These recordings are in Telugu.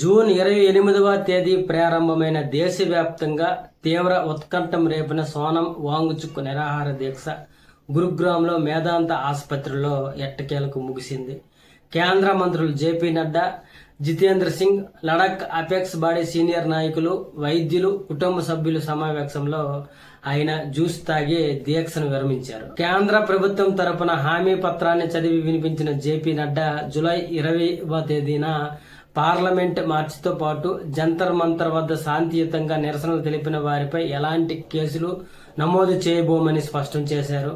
జూన్ 28వ తేదీ ప్రారంభమైన దేశవ్యాప్తంగా తీవ్ర ఉత్కంఠం రేపిన సోనం వాంగ్చుక్ నిరాహార దీక్ష గురుగ్రామ్లో మేదాంత ఆసుపత్రిలో ఎట్టకేలకు ముగిసింది. కేంద్ర మంత్రులు JP Nadda, Jitendra Singh, Ladakh apex body senior నాయకులు, వైద్యులు, కుటుంబ సభ్యుల సమావేశంలో ఆయన జ్యూస్ తాగి దీక్షను విరమించారు. కేంద్ర ప్రభుత్వం తరపున హామీ పత్రాన్ని చదివి వినిపించిన జేపీ నడ్డా జూలై 20వ తేదీన పార్లమెంట్ మార్చితో పాటు జంతర్ మంతర్ వద్ద శాంతియుతంగా నిరసనలు తెలిపిన వారిపై ఎలాంటి కేసులు నమోదు చేయబోమని స్పష్టం చేశారు.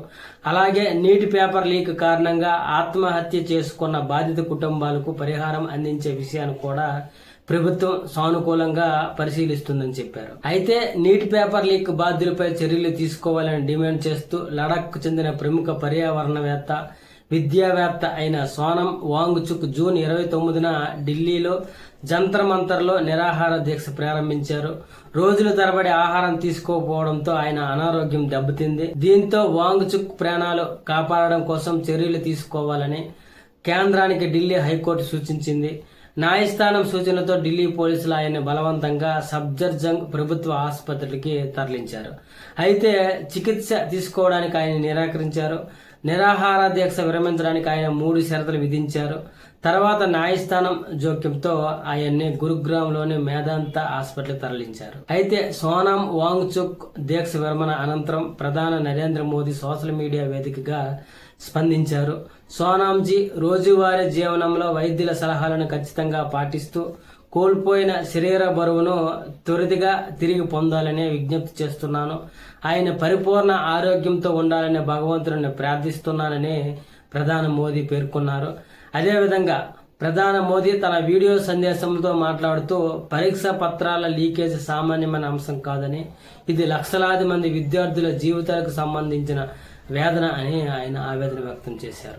అలాగే నీటి పేపర్ లీక్ కారణంగా ఆత్మహత్య చేసుకున్న బాధిత కుటుంబాలకు పరిహారం అందించే విషయాన్ని కూడా ప్రభుత్వం సానుకూలంగా పరిశీలిస్తుందని చెప్పారు. అయితే నీటి పేపర్ లీక్ బాధ్యులపై చర్యలు తీసుకోవాలని డిమాండ్ చేస్తూ లడక్ కు చెందిన ప్రముఖ పర్యావరణవేత్త, విద్యావేత్త అయిన సోనం వాంగ్చుక్ జూన్ 29న ఢిల్లీలో జంతర్ మంతర్లో నిరాహార దీక్ష ప్రారంభించారు. రోజుల తరబడి ఆహారం తీసుకోకపోవడంతో ఆయన అనారోగ్యం దెబ్బతింది. దీంతో వాంగ్చుక్ ప్రాణాలు కాపాడడం కోసం చర్యలు తీసుకోవాలని కేంద్రానికి ఢిల్లీ హైకోర్టు సూచించింది. న్యాయస్థానం సూచనతో ఢిల్లీ పోలీసులు ఆయన్ని బలవంతంగా సఫ్దర్జంగ్ ప్రభుత్వ ఆసుపత్రికి తరలించారు. అయితే చికిత్స తీసుకోవడానికి ఆయన నిరాకరించారు. నిరాహార దీక్ష విరమించడానికి ఆయన 3 షరతులు విధించారు. తర్వాత న్యాయస్థానం జోక్యంతో ఆయన్ని గురుగ్రామ్లోని మేదాంత ఆసుపత్రికి తరలించారు. అయితే సోనం వాంగ్చుక్ దీక్ష విరమణ అనంతరం ప్రధాని నరేంద్ర మోదీ సోషల్ మీడియా వేదికగా స్పందించారు. సోనాంజీ రోజువారీ జీవనంలో వైద్యుల సలహాలను ఖచ్చితంగా పాటిస్తూ కోల్పోయిన శరీర బరువును త్వరితగా తిరిగి పొందాలని విజ్ఞప్తి చేస్తున్నాను. ఆయన పరిపూర్ణ ఆరోగ్యంతో ఉండాలని భగవంతుడిని ప్రార్థిస్తున్నానని ప్రధాని మోదీ పేర్కొన్నారు. అదేవిధంగా ప్రధాని మోదీ తన వీడియో సందేశంతో మాట్లాడుతూ పరీక్ష పత్రాల లీకేజ్ సామాన్యమైన అంశం కాదని, ఇది లక్షలాది మంది విద్యార్థుల జీవితాలకు సంబంధించిన వేదన అని ఆయన ఆవేదన వ్యక్తం చేశారు.